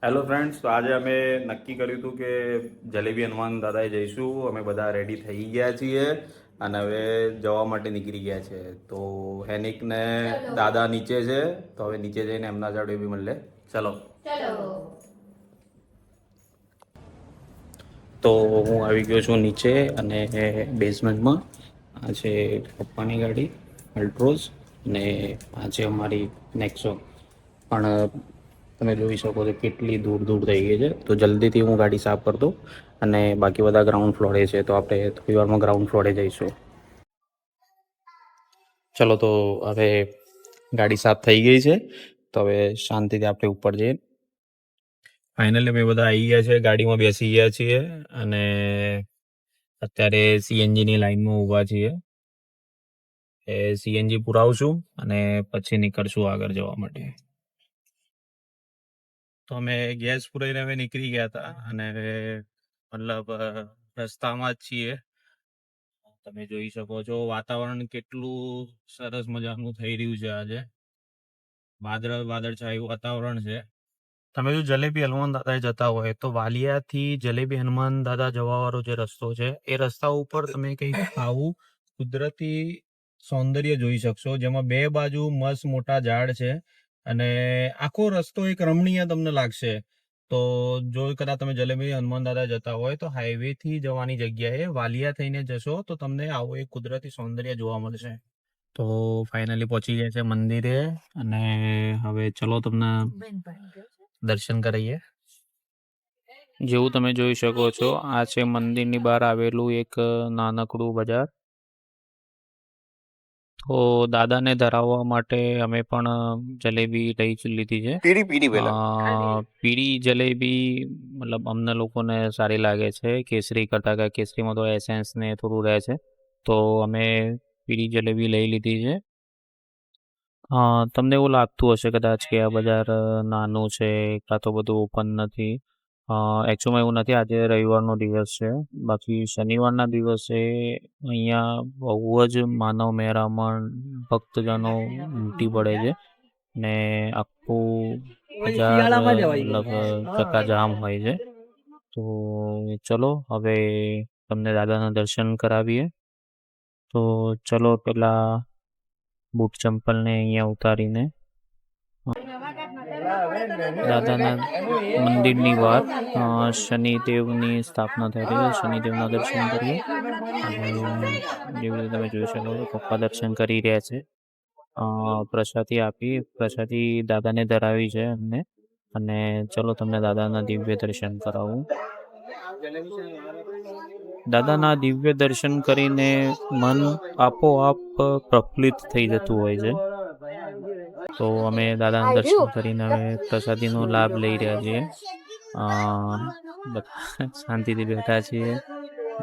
Hello friends, તો આજે અમે નક્કી કર્યું હતું કે જલેબી હનુમાન દાદાએ જઈશું. અમે બધા રેડી થઈ ગયા છીએ અને હવે જવા માટે નીકળી ગયા છે. તો હેનિકને દાદા નીચે છે, તો હવે નીચે જઈને એમના જોડે બી મળે. ચલો. તો હું આવી ગયો છું નીચે અને બેઝમેન્ટમાં. આ છે પપ્પાની ગાડી અલ્ટ્રોઝ અને આ છે અમારી નેક્સો. પણ તમે જોઈ શકો છો કેટલી દૂર દૂર થઈ ગઈ છે. તો જલ્દીથી હું ગાડી સાફ કરી દઉં અને બાકી બધા ગ્રાઉન્ડ ફ્લોરે છે, તો આપણે થોડી વારમાં ગ્રાઉન્ડ ફ્લોરે જઈશું. ચલો, તો હવે ગાડી સાફ થઈ ગઈ છે, તો હવે શાંતિથી આપણે ઉપર જઈએ. ફાઇનલી અમે બધા આવી ગયા છે, ગાડીમાં બેસી ગયા છીએ અને અત્યારે સીએનજીની લાઈનમાં ઊભા છીએ. એ સીએનજી પુરાવશું અને પછી નીકળશું આગળ જવા માટે. તો અમે ગેસ પુરાઈને હવે નીકળી ગયા હતા અને મતલબ રસ્તામાં જ છીએ. તમે જોઈ શકો છો વાતાવરણ કેટલું સરસ મજાનું થઈ રહ્યું છે. આજે વાદળછાયું વાતાવરણ છે. તમે જો જલેબી હનુમાન દાદા જતા હોય તો વાલિયાથી જલેબી હનુમાન દાદા જવાવાળો જે રસ્તો છે, એ રસ્તા ઉપર તમે કંઈક આવું કુદરતી સૌંદર્ય જોઈ શકશો, જેમાં બે બાજુ મસ્ત મોટા ઝાડ છે અને આખો રસ્તો એક રમણીય તમને લાગશે. તો જો કદાચ તમે જલેબી હનુમાન દાદા જતા હોય તો હાઈવે થી જવાની જગ્યાએ વાલિયા થઈને જશો તો તમને આવું એક કુદરતી સૌંદર્ય જોવા મળશે. તો ફાઇનલી પહોંચી ગયા છે મંદિરે અને હવે ચલો તમને દર્શન કરાવીએ. જેવું તમે જોઈ શકો છો, આ છે મંદિરની બહાર આવેલું એક નાનકડું બજાર. તો દાદાને ધરાવવા માટે અમે પણ જલેબી લઈ લીધી છે. પીળી જલેબી મતલબ અમને લોકોને સારી લાગે છે કેસરી કરતાં, કે કેસરીમાં તો એસેન્સ ને થોડું રહે છે, તો અમે પીળી જલેબી લઈ લીધી છે. તમને એવું લાગતું હશે કદાચ કે આ બજાર નાનું છે કાં તો બધું ઓપન નથી. એકચ્યુઅલમાં એવું નથી. આજે રવિવારનો દિવસ છે, બાકી શનિવારના દિવસે અહીંયા બહુ જ માનવ મહેરામણ ભક્તજનો ઉમટી પડે છે ને આખું બજાર મતલબ ચક્કાજામ હોય છે. તો ચલો હવે તમને દાદાના દર્શન કરાવીએ. તો ચલો પેલા બૂટ ચંપલને અહીંયા ઉતારીને દાદાના મંદિરની બહાર શનિદેવની સ્થાપના થયેલી છે, શનિદેવના દર્શન કરીએ. અને જેવી રીતે તમે જોઈ શકો છો પપ્પા દર્શન કરી રહ્યા છે. પ્રસાદી દાદાને ધરાવી છે એમને. અને ચલો તમને દાદાના દિવ્ય દર્શન કરાવું. દાદાના દિવ્ય દર્શન કરીને મન આપોઆપ પ્રફુલ્લિત થઈ જતું હોય છે. તો અમે દાદાના દર્શન કરીને હવે પ્રસાદીનો લાભ લઈ રહ્યા છીએ. બધા શાંતિથી બેઠા છીએ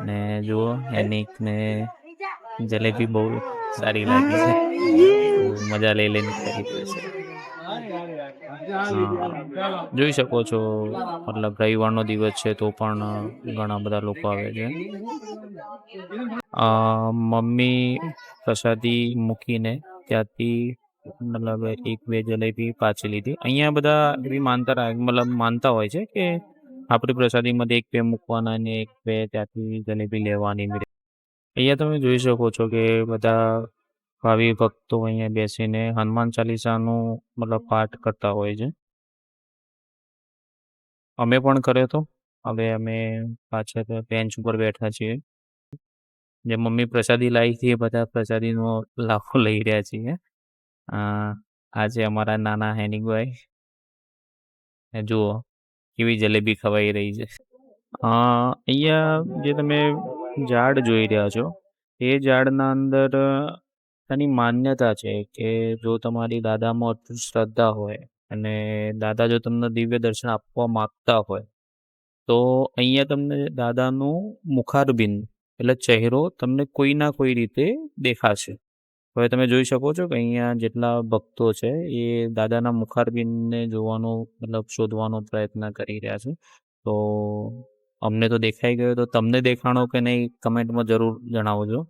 ને જુઓ એનિક ને જલેબી બહુ સારી લાગી છે, મજા લઈ લઈને ખાઈ રહ્યો છે. જોઈ શકો છો મતલબ રવિવારનો દિવસ છે તો પણ ઘણા બધા લોકો આવે છે. મમ્મી પ્રસાદી મૂકીને ત્યાંથી મતલબ એક બે જલેબી પાછી લીધી. અહીંયા બધા એવી માનતા હોય છે કે આપણી પ્રસાદીમાંથી એક બે મૂકવાના અને એક બે ત્યાંથી જલેબી લેવાની. અહીંયા તમે જોઈ શકો છો કે બધા ભાવિ ભક્તો અહીંયા બેસીને હનુમાન ચાલીસાનું મતલબ પાઠ કરતા હોય છે. અમે પણ કર્યો હતો. હવે અમે પાછળ બેન્ચ ઉપર બેઠા છીએ. જે મમ્મી પ્રસાદી લાવી હતી એ બધા પ્રસાદીનો લાભો લઈ રહ્યા છીએ. આજે અમારા નાના હેનિકભાઈ જુઓ કેવી જલેબી ખવાઈ રહી છે. અહીંયા જે તમે ઝાડ જોઈ રહ્યા છો એ ઝાડના અંદર તેની માન્યતા છે કે જો તમારી દાદામાં અટૂટ શ્રદ્ધા હોય અને દાદા જો તમને દિવ્ય દર્શન આપવા માગતા હોય તો અહીંયા તમને દાદાનું મુખારબિંદ એટલે ચહેરો તમને કોઈ ના કોઈ રીતે દેખાશે. હવે તમે જોઈ શકો છો કે અહીંયા જેટલા ભક્તો છે એ દાદાના મુખારબિંદને જોવાનો મતલબ શોધવાનો પ્રયત્ન કરી રહ્યા છે. તો અમને તો દેખાઈ ગયો, તો તમને દેખાણો કે નહીં કમેન્ટમાં જરૂર જણાવજો.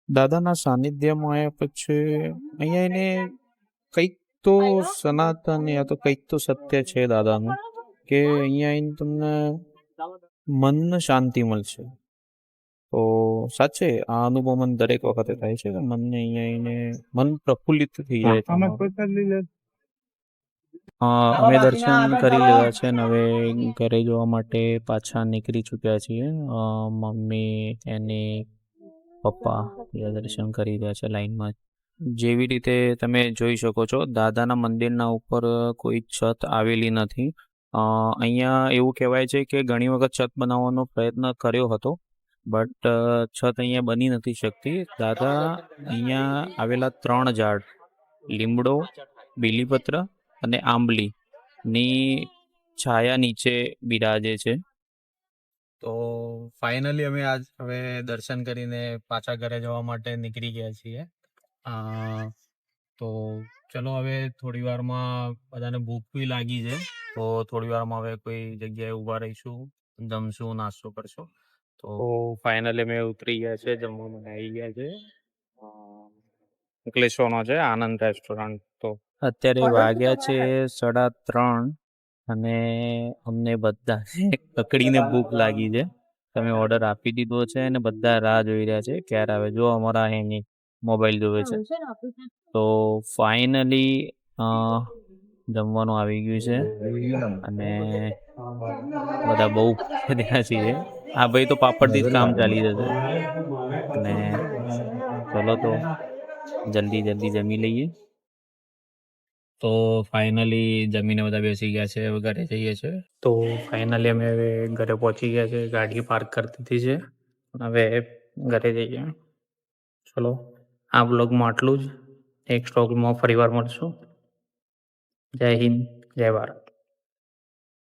દાદાના સાનિધ્યમાં આવ્યા પછી અહીંયા એને કંઈક તો સનાતન યા તો કંઈક તો સત્ય છે દાદાનું કે અહીંયા આવીને તમને મનને શાંતિ મળશે. તો સાચે આ અનુભવ મને દરેક વખતે થાય છે કે મનને અહીંયા આવીને મન પ્રફુલ્લિત થઈ જાય છે. અમે દર્શન કરી લીધા છે ને હવે ઘરે જવા માટે પાછા નીકળી ચૂક્યા છીએ. મમ્મી એની પપ્પા એ દર્શન કરી રહ્યા છે લાઈનમાં. જેવી રીતે તમે જોઈ શકો છો દાદાના મંદિરના ઉપર કોઈ છત આવેલી નથી. અહીંયા એવું કહેવાય છે કે ઘણી વખત છત બનાવવાનો પ્રયત્ન કર્યો હતો બટ છત અહીંયા બની નથી શકતી. દાદા અહીંયા આવેલા 3 ઝાડ લીમડો, બીલીપત્ર અને આંબલીની છાયા નીચે બિરાજે છે. તો ફાઇનલી અમે આજ હવે દર્શન કરીને પાછા ઘરે જવા માટે નીકળી ગયા છીએ. તો ચલો હવે થોડી વારમાં બધાને ભૂખ બી લાગી છે તો થોડી વારમાં હવે કોઈ જગ્યાએ ઊભા રહીશું, જમશું, નાસ્તો કરશું. તો ફાઇનલી અમે ઉતરી ગયા છે, જમવા માટે આવી ગયા છે. અંકલેશ્વરનો છે આનંદ રેસ્ટોરન્ટ. તો અત્યારે વાગ્યા છે 3:30 અને અમને બધાને કકડીને ભૂખ લાગી છે. તમે ઓર્ડર આપી દીધો છે અને બધા રાહ જોઈ રહ્યા છે ક્યારે આવે. જો અમારા એની મોબાઈલ જોવે છે. તો ફાઇનલી જમવાનું આવી ગયું છે અને બધા બહુ રહ્યા છીએ. આ ભાઈ તો પાપડથી જ કામ ચાલી જશે. અને ચલો તો જલ્દી જમી લઈએ. તો ફાઇનલી જમીને બધા બેસી ગયા છે, હવે ઘરે જઈએ છીએ. તો ફાઇનલી અમે હવે ઘરે પહોંચી ગયા છે, ગાડી પાર્ક કરી દીધી છે, હવે ઘરે જઈએ. ચલો આ બ્લોગમાં આટલું જ. નેક્સ્ટ બ્લોગમાં ફરીવાર મળશું. જય હિન્દ, જય ભારત.